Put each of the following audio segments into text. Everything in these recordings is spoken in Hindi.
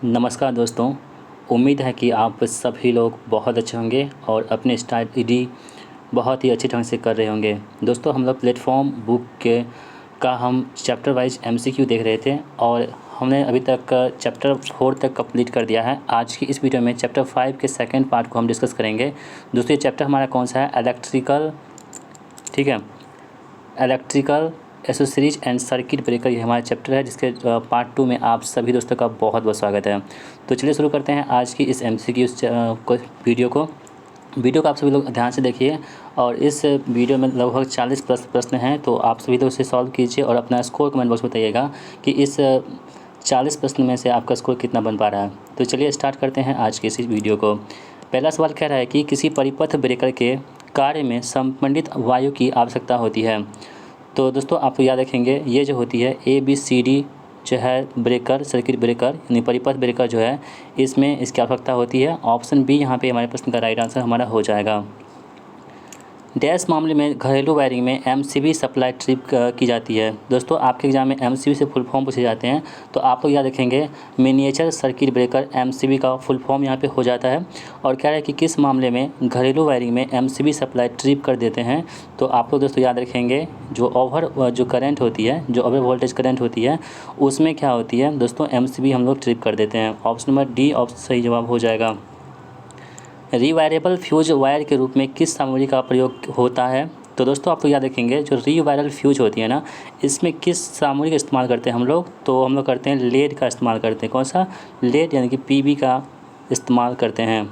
नमस्कार दोस्तों। उम्मीद है कि आप सभी लोग बहुत अच्छे होंगे और अपने स्टडी बहुत ही अच्छे ढंग से कर रहे होंगे। दोस्तों, हम लोग प्लेटफॉर्म बुक के का हम चैप्टर वाइज एमसीक्यू देख रहे थे और हमने अभी तक चैप्टर 4 तक कंप्लीट कर दिया है। आज की इस वीडियो में चैप्टर 5 के सेकंड पार्ट को हम डिस्कस करेंगे। दोस्तों, ये चैप्टर हमारा कौन सा है? इलेक्ट्रिकल, ठीक है, electrical accessories and circuit breaker, ये हमारा चैप्टर है जिसके पार्ट 2 में आप सभी दोस्तों का बहुत बहुत स्वागत है। तो चलिए शुरू करते हैं आज की इस एमसीक्यू वीडियो को आप सभी लोग ध्यान से देखिए और इस वीडियो में लगभग 40 प्लस प्रश्न हैं, तो आप सभी लोग इसे सॉल्व कीजिए और अपना स्कोर कमेंट बॉक्स में बताइएगा कि इस 40 प्रश्न में से आपका स्कोर कितना बन पा रहा है। तो चलिए स्टार्ट करते हैं आज के इस वीडियो को। पहला सवाल कह रहा है कि किसी परिपथ ब्रेकर के कार्य में संपीड़ित वायु की आवश्यकता होती है। तो दोस्तों, आप याद रखेंगे ये जो होती है ABCD जो है ब्रेकर, सर्किट ब्रेकर यानी परिपथ ब्रेकर जो है, इसमें इसकी आवश्यकता होती है। ऑप्शन बी यहाँ पे हमारे प्रश्न का राइट आंसर हमारा हो जाएगा। डैश मामले में घरेलू वायरिंग में MCB सप्लाई ट्रिप की जाती है। दोस्तों, आपके एग्जाम में MCB से फुल फॉर्म पूछे जाते हैं, तो आप लोग याद रखेंगे मिनिएचर सर्किट ब्रेकर MCB का फुल फॉर्म यहाँ पे हो जाता है। और कह रहा है कि किस मामले में घरेलू वायरिंग में MCB सप्लाई ट्रिप कर देते हैं, तो आप लोग दोस्तों याद रखेंगे जो करंट होती है, जो ओवर वोल्टेज करंट होती है, उसमें क्या होती है दोस्तों, MCB हम लोग ट्रिप कर देते हैं। ऑप्शन नंबर डी ऑप्शन सही जवाब हो जाएगा। रीवायरेबल फ्यूज वायर के रूप में किस सामग्री का प्रयोग होता है? तो दोस्तों, आप लोग याद रखेंगे जो रीवायरल फ्यूज होती है ना, इसमें किस सामग्री का इस्तेमाल करते हैं हम लोग? तो हम लोग करते हैं लेड का इस्तेमाल करते हैं। कौन सा? लेड यानी कि PB का इस्तेमाल करते हैं।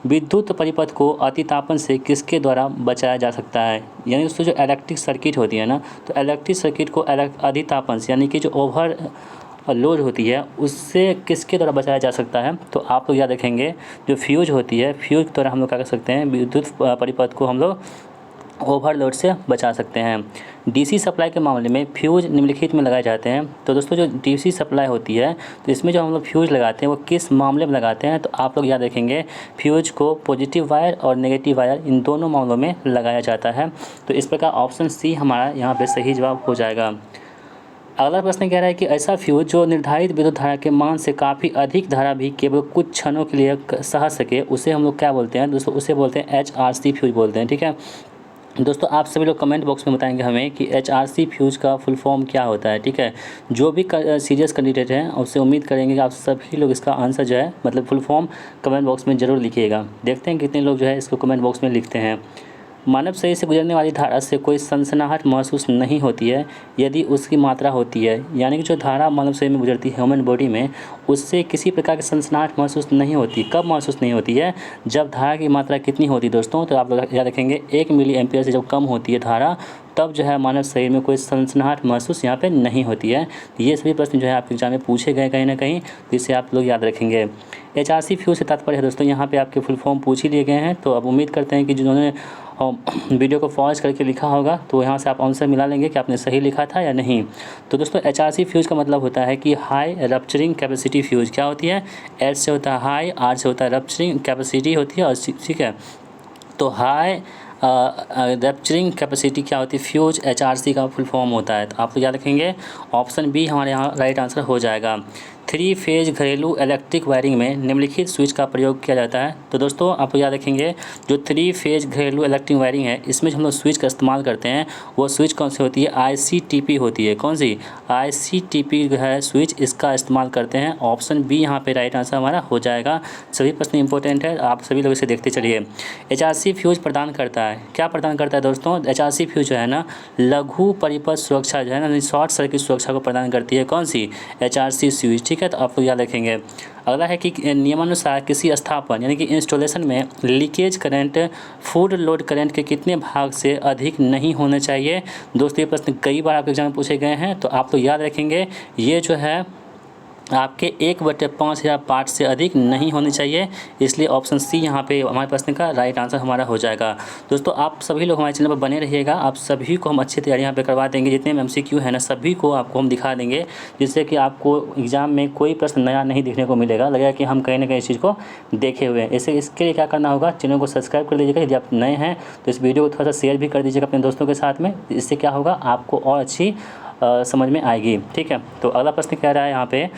विद्युत परिपथ को अतितापन से किसके द्वारा बचाया जा सकता है? यानी दोस्तों जो इलेक्ट्रिक सर्किट होती है ना, तो इलेक्ट्रिक सर्किट को अधितापन से यानी कि जो ओवर लोड होती है उससे किसके द्वारा बचाया जा सकता है? तो आप लोग याद रखेंगे जो फ्यूज होती है, फ्यूज के द्वारा हम लोग क्या कर सकते हैं, विद्युत परिपथ को हम लोग ओवरलोड से बचा सकते हैं। DC सप्लाई के मामले में फ्यूज निम्नलिखित में लगाए जाते हैं। तो दोस्तों जो DC सप्लाई होती है, तो इसमें जो हम लोग फ्यूज लगाते हैं वो किस मामले में लगाते हैं? तो आप लोग याद रखेंगे फ्यूज को पॉजिटिव वायर और नेगेटिव वायर इन दोनों मामलों में लगाया जाता है। तो इस प्रकार ऑप्शन सी हमारा यहाँ पे सही जवाब हो जाएगा। अगला प्रश्न कह रहा है कि ऐसा फ्यूज जो निर्धारित विद्युत धारा के मान से काफ़ी अधिक धारा भी केवल कुछ क्षणों के लिए सह सके, उसे हम लोग क्या बोलते हैं दोस्तों? उसे बोलते हैं HRC फ्यूज बोलते हैं। ठीक है दोस्तों, आप सभी लोग कमेंट बॉक्स में बताएंगे हमें कि HRC फ्यूज का फुल फॉर्म क्या होता है। ठीक है, जो भी सीरियस कैंडिडेट हैं उससे उम्मीद करेंगे कि आप सभी लोग इसका आंसर जो है मतलब फुल फॉर्म कमेंट बॉक्स में ज़रूर लिखिएगा। देखते हैं कितने लोग जो है इसको कमेंट बॉक्स में लिखते हैं। मानव शरीर से गुजरने वाली धारा से कोई सनसनाहट महसूस नहीं होती है यदि उसकी मात्रा होती है। यानी कि जो धारा मानव शरीर में गुजरती है ह्यूमन बॉडी में, उससे किसी प्रकार की सनसनाहट महसूस नहीं होती। कब महसूस नहीं होती है? जब धारा की मात्रा कितनी होती है दोस्तों? तो आप लोग याद रखेंगे 1 मिली एम्पियर से जब कम होती है धारा, तब जो है मानव शरीर में कोई सनसनाहट महसूस यहाँ पे नहीं होती है। ये सभी प्रश्न जो है आपके एग्जाम में पूछे गए कहीं ना कहीं, तो इसे आप लोग याद रखेंगे। HRC फ्यूज से तात्पर्य है दोस्तों, यहाँ पे आपके फुल फॉर्म पूछ ही लिए गए हैं। तो अब उम्मीद करते हैं कि जिन्होंने वीडियो को पॉज करके लिखा होगा तो यहाँ से आप आंसर मिला लेंगे कि आपने सही लिखा था या नहीं। तो दोस्तों HRC फ्यूज का मतलब होता है कि हाई रप्चरिंग कैपेसिटी फ्यूज। क्या होती है? H से होता है हाई, R से होता है रप्चरिंग कैपेसिटी होती है, और ठीक है, तो हाई रप्चरिंग कैपेसिटी क्या होती है? फ्यूज HRC का फुल फॉर्म होता है। तो आप लोग याद रखेंगे ऑप्शन बी हमारे यहाँ राइट आंसर हो जाएगा। 3 फेज घरेलू इलेक्ट्रिक वायरिंग में निम्नलिखित स्विच का प्रयोग किया जाता है। तो दोस्तों आप याद रखेंगे जो 3 फेज घरेलू इलेक्ट्रिक वायरिंग है, इसमें जो हम लोग स्विच का इस्तेमाल करते हैं वो स्विच कौन सी होती है? ICTP होती है। कौन सी? ICTP जो है स्विच, इसका इस्तेमाल करते हैं। ऑप्शन बी यहाँ पे राइट आंसर हमारा हो जाएगा। सभी प्रश्न इंपॉर्टेंट है, आप सभी लोग इसे देखते चलिए। HRC फ्यूज प्रदान करता है, क्या प्रदान करता है दोस्तों? HRC फ्यूज जो है ना, लघु परिपथ सुरक्षा जो है ना, शॉर्ट सर्किट सुरक्षा को प्रदान करती है। कौन सी? HRC switch. ठीक है, तो आप लोग याद रखेंगे। अगला है कि नियमानुसार किसी स्थापन यानी कि इंस्टॉलेशन में leakage current full load current के कितने भाग से अधिक नहीं होने चाहिए? दोस्तों ये प्रश्न कई बार आपके एग्जाम में पूछे गए हैं, तो आप लोग याद रखेंगे ये जो है आपके 1/5000 पार्ट से अधिक नहीं होनी चाहिए। इसलिए ऑप्शन सी यहाँ पे हमारे प्रश्न का राइट आंसर हमारा हो जाएगा। दोस्तों आप सभी लोग हमारे चैनल पर बने रहिएगा, आप सभी को हम अच्छी तैयारी यहाँ पे करवा देंगे। जितने भी MCQ है ना, सभी को आपको हम दिखा देंगे, जिससे कि आपको एग्जाम में कोई प्रश्न नया नहीं देखने को मिलेगा, लगेगा कि हम कहीं ना कहीं इस चीज़ को देखे हुए हैं। इसके लिए क्या करना होगा, चैनल को सब्सक्राइब कर लीजिएगा। यदि आप नए हैं तो इस वीडियो को थोड़ा सा शेयर भी कर दीजिएगा अपने दोस्तों के साथ में। इससे क्या होगा, आपको और अच्छी समझ में आएगी। ठीक है, तो अगला प्रश्न कह रहा है यहाँ पे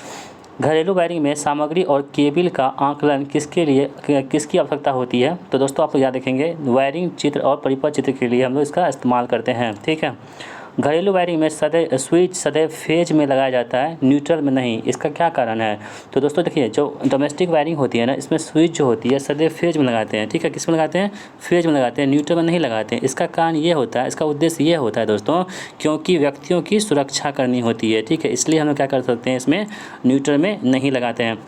घरेलू वायरिंग में सामग्री और केबल का आकलन किसकी आवश्यकता होती है? तो दोस्तों आप लोग याद रखेंगे, वायरिंग चित्र और परिपथ चित्र के लिए हम लोग इसका इस्तेमाल करते हैं, ठीक है। घरेलू वायरिंग में स्विच सदैव फेज में लगाया जाता है, न्यूट्रल में नहीं। इसका क्या कारण है? तो दोस्तों देखिए, जो डोमेस्टिक वायरिंग होती है ना, इसमें स्विच जो होती है सदैव फेज में लगाते हैं, ठीक है। किस में लगाते हैं? फेज में लगाते हैं, न्यूट्रल में नहीं लगाते हैं। इसका कारण ये होता है, इसका उद्देश्य ये होता है दोस्तों, क्योंकि व्यक्तियों की सुरक्षा करनी होती है, ठीक है। इसलिए हम लोग क्या कर सकते हैं, इसमें न्यूट्रल में नहीं लगाते हैं।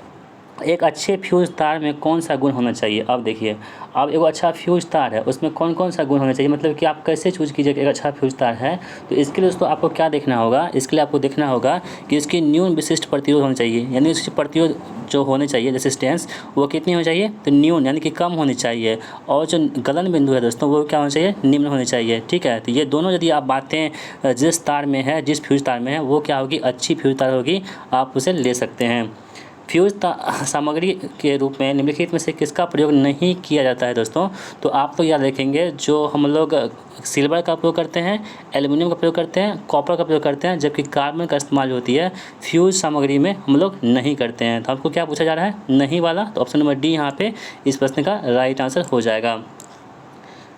एक अच्छे फ्यूज तार में कौन सा गुण होना चाहिए? अब देखिए, अब एक अच्छा फ्यूज तार है, उसमें कौन कौन सा गुण होना चाहिए, मतलब कि आप कैसे चूज कीजिए कि एक अच्छा फ्यूज तार है? तो इसके लिए दोस्तों आपको क्या देखना होगा, इसके लिए आपको देखना होगा कि इसकी न्यून विशिष्ट प्रतिरोध होनी चाहिए, यानी इसकी प्रतिरोध जो होने चाहिए, रेसिस्टेंस, वो कितनी होनी चाहिए? तो न्यून यानी कि कम होनी चाहिए। और जो गलन बिंदु है दोस्तों, वो क्या होना चाहिए? निम्न होनी चाहिए, ठीक है। तो ये दोनों यदि आप बातें जिस तार में है, जिस फ्यूज तार में है, वो क्या होगी? अच्छी फ्यूज तार होगी, आप उसे ले सकते हैं। फ्यूज सामग्री के रूप में निम्नलिखित में से किसका प्रयोग नहीं किया जाता है दोस्तों? तो आप तो याद रखेंगे, जो हम लोग सिल्वर का प्रयोग करते हैं, एल्युमिनियम का प्रयोग करते हैं, कॉपर का प्रयोग करते हैं, जबकि कार्बन का इस्तेमाल जो होती है फ्यूज सामग्री में हम लोग नहीं करते हैं। तो आपको क्या पूछा जा रहा है? नहीं वाला। तो ऑप्शन नंबर डी यहाँ पे इस प्रश्न का राइट आंसर हो जाएगा।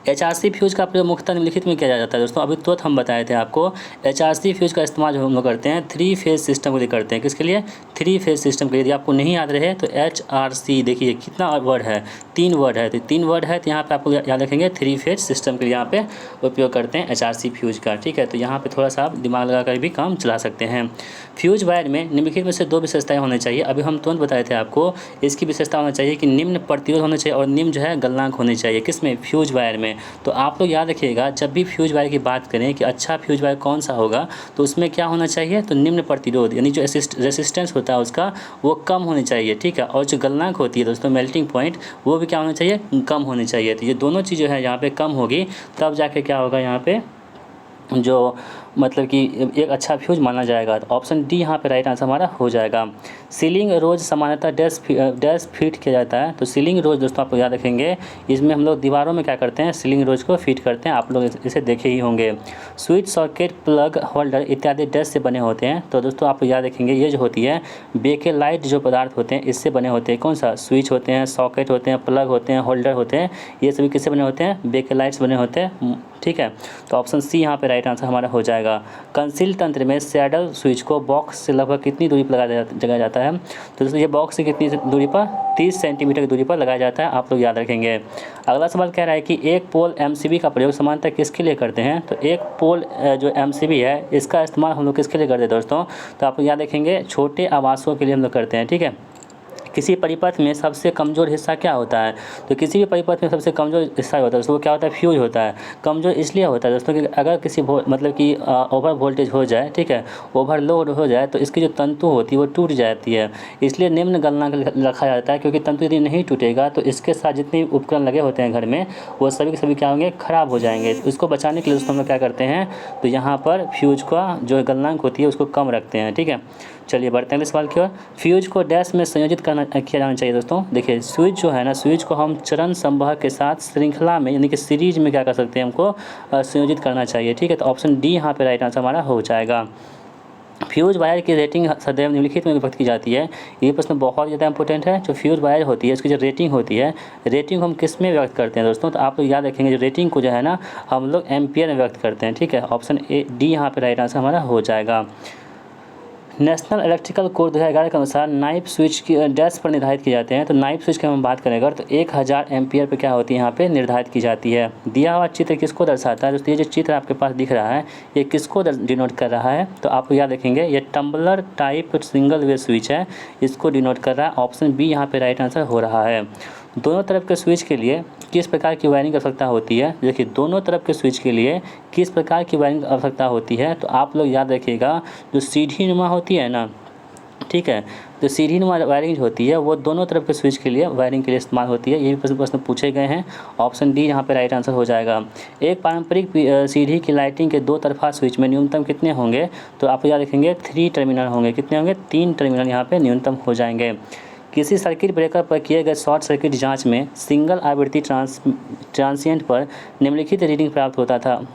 HRC फ्यूज का प्रयोग मुख्यतः निम्नलिखित में किया जाता है दोस्तों। अभी तुरंत हम बताए थे आपको, HRC फ्यूज का इस्तेमाल जो हम लोग करते हैं 3 फेज सिस्टम के लिए करते हैं। किसके लिए? 3 फेज सिस्टम के लिए। यदि आपको नहीं याद रहे तो HRC देखिए कितना वर्ड है, 3 वर्ड है। तो 3 वर्ड है, तो यहाँ पे आपको याद रखेंगे 3 फेज सिस्टम के लिए यहाँ पे उपयोग करते हैं HRC फ्यूज का, ठीक है। तो यहाँ पे थोड़ा सा आप दिमाग लगा कर भी काम चला सकते हैं। फ्यूज वायर में निम्नलिखित में से 2 विशेषताएं होनी चाहिए। अभी हम तुरंत बताए थे आपको, इसकी विशेषता होना चाहिए कि निम्न प्रतिरोध होना चाहिए और निम्न जो है गलनांक होनी चाहिए। किसमें? फ्यूज वायर में। तो आप लोग याद रखिएगा, जब भी फ्यूज वायर की बात करें कि अच्छा फ्यूज वायर कौन सा होगा, तो उसमें क्या होना चाहिए? तो निम्न प्रतिरोध, यानी जो रेसिस्टेंस होता है उसका, वो कम होनी चाहिए, ठीक है। और जो गलनांक होती है दोस्तों, मेल्टिंग पॉइंट, वो भी क्या होना चाहिए? कम होनी चाहिए। तो ये दोनों चीज़ें हैं यहाँ पे कम होगी, तब जाके क्या होगा यहाँ पे, जो मतलब कि एक अच्छा फ्यूज माना जाएगा। तो ऑप्शन डी यहाँ पे राइट आंसर हमारा हो जाएगा। सीलिंग रोज सामान्यतः डैश फिट किया जाता है। तो सीलिंग रोज दोस्तों आप याद रखेंगे, इसमें हम लोग दीवारों में क्या करते हैं? सीलिंग रोज को फिट करते हैं। आप लोग इसे देखे ही होंगे। स्विच, सॉकेट, प्लग, होल्डर इत्यादि डैश से बने होते हैं। तो दोस्तों आप याद रखेंगे, ये जो होती है बेकेलाइट जो पदार्थ होते हैं, इससे बने होते हैं। कौन सा? स्विच होते हैं, सॉकेट होते हैं, प्लग होते हैं, होल्डर होते हैं, ये सभी किससे बने होते हैं? बेकेलाइट से बने होते हैं, ठीक है। तो ऑप्शन सी यहाँ पे राइट आंसर हमारा हो जाएगा। कंसील तंत्र में सैडल स्विच को बॉक्स से लगभग कितनी दूरी पर लगाया जाता है? तो दोस्तों ये बॉक्स से कितनी दूरी पर? 30 सेंटीमीटर की दूरी पर लगाया जाता है, आप लोग याद रखेंगे। अगला सवाल कह रहा है कि एक पोल MCB का प्रयोग सामान्यतः किसके लिए करते हैं? तो एक पोल जो MCB है, इसका इस्तेमाल हम लोग किसके लिए करते हैं दोस्तों? तो आप लोग याद रखेंगे, छोटे आवासों के लिए हम लोग करते हैं, ठीक है। किसी परिपथ में सबसे कमज़ोर हिस्सा क्या होता है? तो किसी भी परिपथ में सबसे कमज़ोर हिस्सा होता है दोस्तों, वो क्या होता है? फ्यूज होता है। कमज़ोर इसलिए होता है दोस्तों कि अगर किसी मतलब कि ओवर वोल्टेज हो जाए, ठीक है, ओवरलोड हो जाए, तो इसकी जो तंतु होती है वो टूट जाती है। इसलिए निम्न गलनांक रखा जाता है, क्योंकि तंतु यदि नहीं टूटेगा तो इसके साथ जितने उपकरण लगे होते हैं घर में, वो सभी के सभी क्या होंगे? ख़राब हो जाएंगे। तो इसको बचाने के लिए दोस्तों हम लोग क्या करते हैं? तो यहाँ पर फ्यूज का जो गलनांक होती है उसको कम रखते हैं, ठीक है। चलिए बढ़ते हैं अगले सवाल की ओर। फ्यूज को डैश में संयोजित किया जाना चाहिए दोस्तों। देखिए स्विच जो है ना, स्विच को हम चरण संवाहक के साथ श्रृंखला में, यानी कि सीरीज में क्या कर सकते हैं? हमको संयोजित करना चाहिए, ठीक है। तो ऑप्शन डी यहाँ पे राइट आंसर हमारा हो जाएगा। फ्यूज वायर की रेटिंग सदैव निम्नलिखित में विभक्त की जाती है। ये प्रश्न बहुत ज़्यादा इंपॉर्टेंट है। जो फ्यूज वायर होती है, इसकी जो रेटिंग होती है, रेटिंग हम किस में व्यक्त करते हैं दोस्तों? तो आप लोग याद रखेंगे, जो रेटिंग को जो है ना, हम लोग एम्पियर में व्यक्त करते हैं, ठीक है। ऑप्शन डी यहाँ पे राइट आंसर हमारा हो जाएगा। नेशनल इलेक्ट्रिकल कोड 2011 के अनुसार नाइप स्विच की डैश पर निर्धारित किए जाते हैं। तो नाइप स्विच की हम बात करें अगर, तो 1000 एम्पियर पे क्या होती है? यहाँ पे निर्धारित की जाती है। दिया हुआ चित्र किसको दर्शाता है दोस्तों? ये जो चित्र आपके पास दिख रहा है, ये किसको डिनोट कर रहा है? तो आप याद रखेंगे, ये tumbler type single way switch है, इसको डिनोट कर रहा है। ऑप्शन बी यहाँ पे राइट आंसर हो रहा है। दोनों तरफ के स्विच के लिए किस प्रकार की वायरिंग की आवश्यकता होती है? देखिए दोनों तरफ के स्विच के लिए किस प्रकार की वायरिंग की आवश्यकता होती है? तो आप लोग याद रखिएगा, जो सीढ़ी नुमा होती है ना, ठीक है, तो सीढ़ी नुमा वायरिंग होती है वो दोनों तरफ के स्विच के लिए वायरिंग के लिए इस्तेमाल होती है। ये भी प्रश्न पूछे गए हैं। ऑप्शन डी यहाँ पे राइट आंसर हो जाएगा। एक पारंपरिक सीढ़ी की लाइटिंग के 2 तरफा स्विच में न्यूनतम कितने होंगे? तो आप याद रखेंगे 3 टर्मिनल होंगे। कितने होंगे? 3 टर्मिनल यहाँ पे न्यूनतम हो जाएंगे। किसी सर्किट ब्रेकर पर किए गए शॉर्ट सर्किट जांच में सिंगल आवृत्ति ट्रांसिएंट पर निम्नलिखित रीडिंग प्राप्त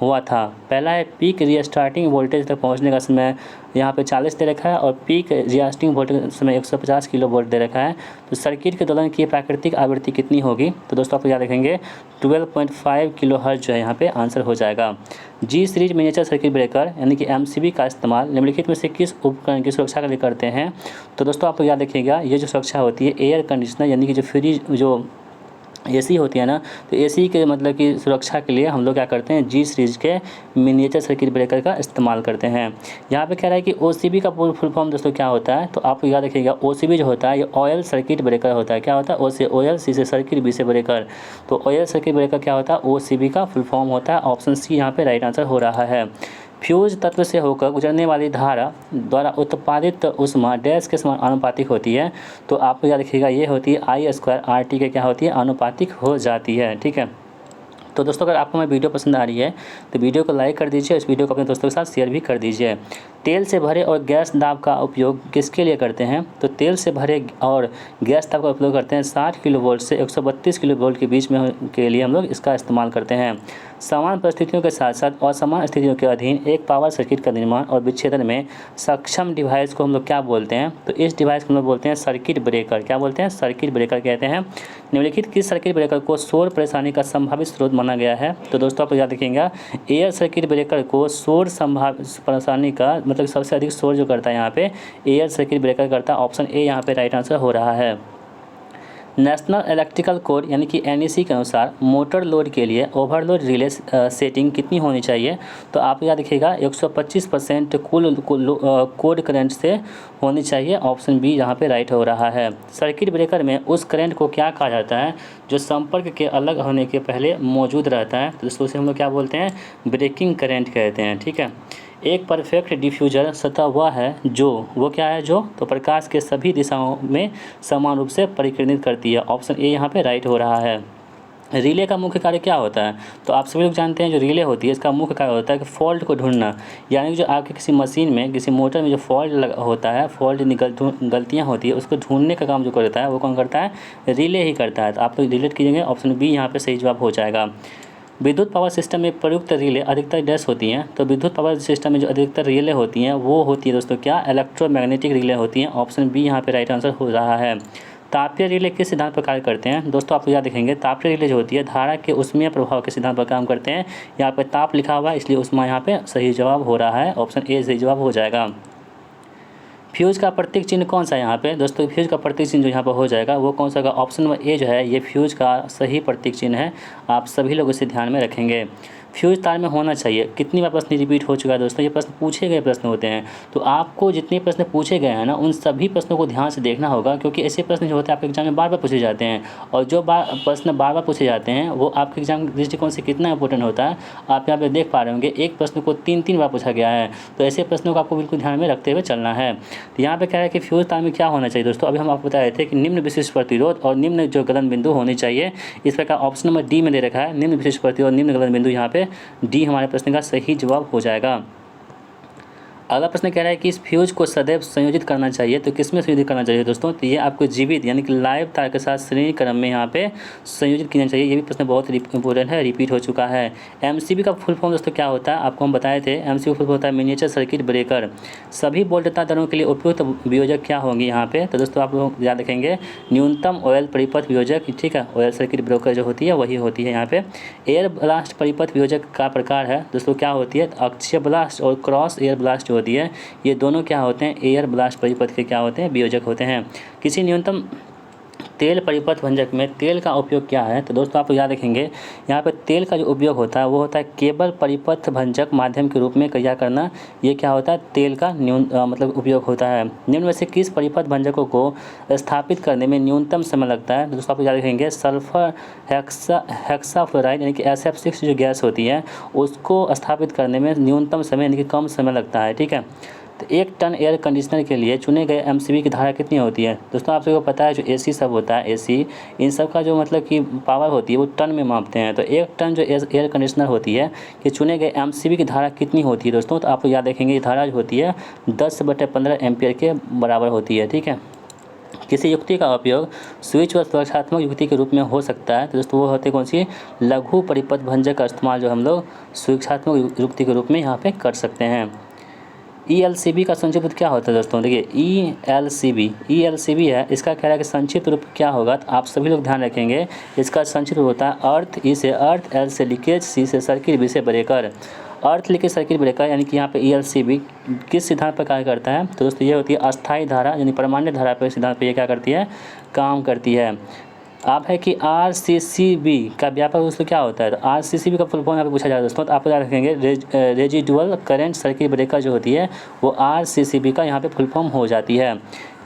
हुआ था। पहला है पीक रीस्टार्टिंग वोल्टेज तक पहुंचने का समय यहाँ पे 40 दे रखा है और पीक रियास्टिंग वोल्टेज समय 150 किलो वोल्ट दे रखा है। तो सर्किट के दोलन की प्राकृतिक आवृत्ति कितनी होगी? तो दोस्तों आप याद रखेंगे 12.5 किलो हर्ट्ज जो है यहाँ पे आंसर हो जाएगा। जी सीरीज मिनिएचर सर्किट ब्रेकर यानी कि एमसीबी का इस्तेमाल निम्नलिखित में से किस उपकरण की सुरक्षा के लिए करते हैं? तो दोस्तों आप याद रखिएगा ये जो सुरक्षा होती है एयर कंडीशनर यानी कि जो फ्रिज जो एसी होती है ना, तो एसी के मतलब कि सुरक्षा के लिए हम लोग क्या करते हैं जी सीरीज के मिनिएचर सर्किट ब्रेकर का इस्तेमाल करते हैं। यहाँ पे कह रहा है कि ओसीबी का फुल फॉर्म दोस्तों क्या होता है? तो आप याद रखिएगा ओसीबी जो होता है ये ऑयल सर्किट ब्रेकर होता है। क्या होता है? ओ से ऑयल, सी से सर्किट, बी से ब्रेकर। तो ऑयल सर्किट ब्रेकर क्या होता है? ओसीबी का फुल फॉर्म होता है। ऑप्शन सी यहाँ पे राइट आंसर हो रहा है। फ्यूज तत्व से होकर गुजरने वाली धारा द्वारा उत्पादित ऊष्मा डैश के समान आनुपातिक होती है। तो आपको याद रखिएगा ये होती है I² RT के क्या होती है? आनुपातिक हो जाती है। ठीक है। तो दोस्तों अगर आपको मेरी वीडियो पसंद आ रही है तो वीडियो को लाइक कर दीजिए, इस वीडियो को अपने दोस्तों के साथ शेयर भी कर दीजिए। तेल से भरे और गैस दाब का उपयोग किसके लिए करते हैं? तो तेल से भरे और गैस दाब का उपयोग करते हैं 60 किलो वोल्ट से 132 किलो वोल्ट के बीच में के लिए हम लोग इसका इस्तेमाल करते हैं। समान परिस्थितियों के साथ साथ असमान स्थितियों के अधीन एक पावर सर्किट का निर्माण और विच्छेदन में सक्षम डिवाइस को हम लोग क्या बोलते हैं? तो इस डिवाइस को हम लोग बोलते हैं सर्किट ब्रेकर। क्या बोलते हैं? सर्किट ब्रेकर कहते हैं। निम्नलिखित किस सर्किट ब्रेकर को शोर परेशानी का संभावित स्रोत माना गया है? तो दोस्तों आप याद रखिएगा एयर सर्किट ब्रेकर को शोर संभावित परेशानी का मतलब सबसे अधिक शोर जो करता है यहाँ पे एयर सर्किट ब्रेकर करता है। ऑप्शन ए यहाँ पे राइट आंसर हो रहा है। नेशनल इलेक्ट्रिकल कोड यानी कि NEC के अनुसार मोटर लोड के लिए ओवरलोड रिले सेटिंग कितनी होनी चाहिए? तो आप याद रखिएगा 125% कुल कोड करंट से होनी चाहिए। ऑप्शन बी यहाँ पे राइट हो रहा है। सर्किट ब्रेकर में उस करंट को क्या कहा जाता है जो संपर्क के अलग होने के पहले मौजूद रहता है? तो दोस्तों उसे हम लोग क्या बोलते हैं? ब्रेकिंग करंट कहते हैं। ठीक है। एक परफेक्ट डिफ्यूजर सतह वह है जो वो क्या है जो तो प्रकाश के सभी दिशाओं में समान रूप से परिकीर्णित करती है। ऑप्शन ए यहाँ पे राइट हो रहा है। रिले का मुख्य कार्य क्या होता है? तो आप सभी लोग जानते हैं जो रिले होती है इसका मुख्य कार्य होता है कि फॉल्ट को ढूंढना, यानी कि जो आपके किसी मशीन में किसी मोटर में जो फॉल्ट होता है, फॉल्ट गलतियाँ होती है उसको ढूंढने का काम जो करता है वो कौन करता है? रिले ही करता है। तो आप लोग रिलेट कीजिएंगे, ऑप्शन बी यहाँ पे सही जवाब हो जाएगा। विद्युत पावर सिस्टम में प्रयुक्त रिले अधिकतर डैश होती हैं। तो विद्युत पावर सिस्टम में जो अधिकतर रिले होती हैं वो होती है दोस्तों क्या? इलेक्ट्रोमैग्नेटिक रिले होती हैं। ऑप्शन बी यहाँ पे राइट आंसर हो रहा है। तापीय रिले किस सिद्धांत पर कार्य करते हैं? दोस्तों आप याद रखेंगे तापीय रिले जो होती है धारा के ऊष्मीय प्रभाव के सिद्धांत पर काम करते हैं। यहाँ पे ताप लिखा हुआ है इसलिए ऊष्मा यहाँ पे सही जवाब हो रहा है। ऑप्शन ए सही जवाब हो जाएगा। फ्यूज का प्रतीक चिन्ह कौन सा है यहाँ पे? दोस्तों फ्यूज का प्रतीक चिन्ह जो यहाँ पर हो जाएगा वो कौन सा होगा? ऑप्शन नंबर ए जो है ये फ्यूज का सही प्रतीक चिन्ह है। आप सभी लोग इसे ध्यान में रखेंगे। फ्यूज तार में होना चाहिए कितनी बार प्रश्न रिपीट हो चुका है दोस्तों? ये प्रश्न पूछे गए प्रश्न होते हैं। तो आपको जितने प्रश्न पूछे गए हैं ना उन सभी प्रश्नों को ध्यान से देखना होगा, क्योंकि ऐसे प्रश्न जो होते हैं आपके एग्जाम में बार बार पूछे जाते हैं। और जो प्रश्न बार बार पूछे जाते हैं वो आपके एग्जाम के दृष्टिकोण से कितना इंपॉर्टेंट होता है आप यहाँ पे देख पा रहे होंगे। एक प्रश्न को 3 बार पूछा गया है, तो ऐसे प्रश्नों को आपको बिल्कुल ध्यान में रखते हुए चलना है। तो यहाँ पे कह रहा है कि फ्यूज तार में क्या होना चाहिए दोस्तों? अभी हम आपको बता रहे थे कि निम्न विशिष्ट प्रतिरोध और निम्न जो गलन बिंदु होनी चाहिए। इस प्रकार ऑप्शन नंबर डी में दे रखा है निम्न विशिष्ट प्रतिरोध निम्न गलन बिंदु। यहाँ पे डी हमारे प्रश्न का सही जवाब हो जाएगा। अगला प्रश्न कह रहा है कि इस फ्यूज को सदैव संयोजित करना चाहिए। तो किस में संयोजित करना चाहिए दोस्तों? तो ये आपको जीवित यानी कि लाइव तार के साथ श्रेणी क्रम में यहाँ पे संयोजित करना चाहिए। ये भी प्रश्न बहुत इंपॉर्टेंट है, रिपीट हो चुका है। एमसीबी का फुल फॉर्म दोस्तों क्या होता है? आपको हम बताए थे एमसीबी फुल फॉर्म होता है मिनिएचर सर्किट ब्रेकर। सभी वोल्टता दरों के लिए उपयुक्त वियोजक क्या होंगी यहाँ पे? तो दोस्तों आप लोग याद रखेंगे न्यूनतम ऑयल परिपथ वियोजक। ठीक है, ऑयल सर्किट ब्रेकर जो होती है वही होती है यहाँ पे। एयर ब्लास्ट परिपथ वियोजक का प्रकार है दोस्तों क्या होती है? अक्षीय ब्लास्ट और क्रॉस एयर ब्लास्ट जो होती है ये दोनों क्या होते हैं? एयर ब्लास्ट परिपथ के क्या होते हैं? वियोजक होते हैं। किसी न्यूनतम तेल परिपथ भंजक में तेल का उपयोग क्या है? तो दोस्तों आप याद रखेंगे यहाँ पे तेल का जो उपयोग होता है वो होता है केबल परिपथ भंजक माध्यम के रूप में क्रिया करना। ये क्या होता है? तेल का मतलब उपयोग होता है। निम्न में से किस परिपथ भंजकों को स्थापित करने में न्यूनतम समय लगता है? तो दोस्तों आप याद रखेंगे सल्फर हेक्साफ्लोराइड यानी कि SF6 जो गैस होती है उसको स्थापित करने में न्यूनतम समय यानी कि कम समय लगता है। ठीक है। तो 1 टन एयर कंडीशनर के लिए चुने गए एमसीबी की धारा कितनी होती है? दोस्तों आप सबको पता है जो एसी सब होता है एसी इन सब का जो मतलब कि पावर होती है वो टन में मापते हैं। तो 1 टन जो एयर कंडीशनर होती है कि चुने गए एमसीबी की धारा कितनी होती है दोस्तों? तो आप याद रखेंगे ये धारा जो होती है 10/15 एम्पियर के बराबर होती है। ठीक है। किसी युक्ति का उपयोग स्विच व सुरक्षात्मक युक्ति के रूप में हो सकता है। तो दोस्तों वो होते कौन सी? लघु परिपथ भंजक का इस्तेमाल जो हम लोग सुरक्षात्मक युक्ति के रूप में यहाँ पे कर सकते हैं। ELCB का संक्षिप्त रूप क्या होता है दोस्तों? देखिए ELCB है, इसका कह रहा है कि संक्षिप्त रूप क्या होगा, तो आप सभी लोग ध्यान रखेंगे। इसका संक्षिप्त रूप होता है अर्थ, E से अर्थ, L से लीकेज, C से सर्किट, B से ब्रेकर। अर्थ लीकेज सर्किट ब्रेकर यानी कि यहाँ पे ELCB किस सिद्धांत पर कार्य करता है? तो दोस्तों ये होती है अस्थायी धारा यानी परमानेंट धारा पर सिद्धांत पर ये क्या करती है, काम करती है। आप है कि RCCB का व्यापक रूप क्या होता है? तो RCCB का फुल फॉर्म यहाँ पे पूछा जाएगा दोस्तों, तो आप याद रखेंगे रेजिडुअल करंट सर्किट ब्रेकर जो होती है वो RCCB का यहाँ पे फुल फॉर्म हो जाती है।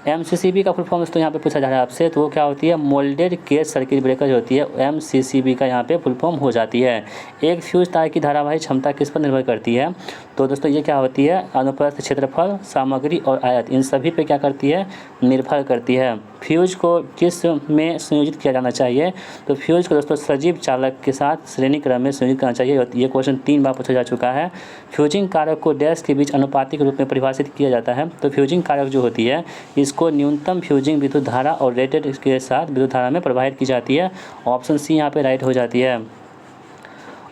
MCCB का फुल फॉर्म दोस्तों यहाँ पे पूछा जा रहा है आपसे, तो वो क्या होती है, मोल्डेड केज सर्किट ब्रेकर जो होती है MCCB का यहाँ पे फुल फॉर्म हो जाती है। एक फ्यूज तार की धारावाही क्षमता किस पर निर्भर करती है? तो दोस्तों ये क्या होती है, अनुप्रस्थ क्षेत्रफल, सामग्री और आयत, इन सभी पे क्या करती है, निर्भर करती है। फ्यूज को किस में संयोजित किया जाना चाहिए? तो फ्यूज को दोस्तों सजीव चालक के साथ श्रेणी क्रम में संयोजित करना चाहिए। ये क्वेश्चन 3 बार पूछा जा चुका है। फ्यूजिंग कारक को डैश के बीच अनुपातिक रूप में परिभाषित किया जाता है। तो फ्यूजिंग कारक जो होती है इसको न्यूनतम फ्यूजिंग विद्युत धारा और रेटेड के साथ विद्युत धारा में प्रवाहित की जाती है। ऑप्शन सी यहाँ पे राइट हो जाती है।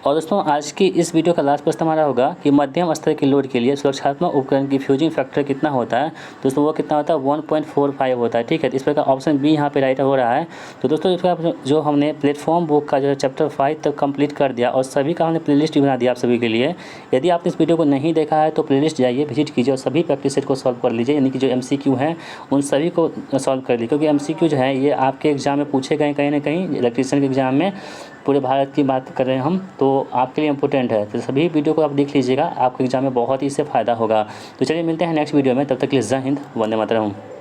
और दोस्तों आज की इस वीडियो का लास्ट प्रश्न हमारा होगा कि मध्यम स्तर के लोड के लिए सुरक्षात्मक उपकरण की फ्यूजिंग फैक्टर कितना होता है? दोस्तों वो कितना होता है, 1.45 होता है। ठीक है, तो इस प्रकार ऑप्शन बी यहाँ पे राइट हो रहा है। तो दोस्तों इस प्रकार जो हमने प्लेटफॉर्म बुक का जो है चैप्टर 5 तक कंप्लीट कर दिया और सभी का हमने प्लेलिस्ट भी बना दिया आप सभी के लिए। यदि आपने इस वीडियो को नहीं देखा है तो प्लेलिस्ट जाइए, विजिट कीजिए और सभी प्रैक्टिस सेट को सॉल्व कर लीजिए, यानी कि जो MCQ हैं उन सभी को सॉल्व कर लीजिए, क्योंकि MCQ जो है ये आपके एग्जाम में पूछे गए कहीं ना कहीं, इलेक्ट्रीशियन के एग्जाम में। पूरे भारत की बात कर रहे हैं हम, तो आपके लिए इम्पोर्टेंट है, तो सभी वीडियो को आप देख लीजिएगा, आपके एग्जाम में बहुत ही इससे फ़ायदा होगा। तो चलिए मिलते हैं नेक्स्ट वीडियो में, तब तक के लिए जय हिंद, वंदे मातरम।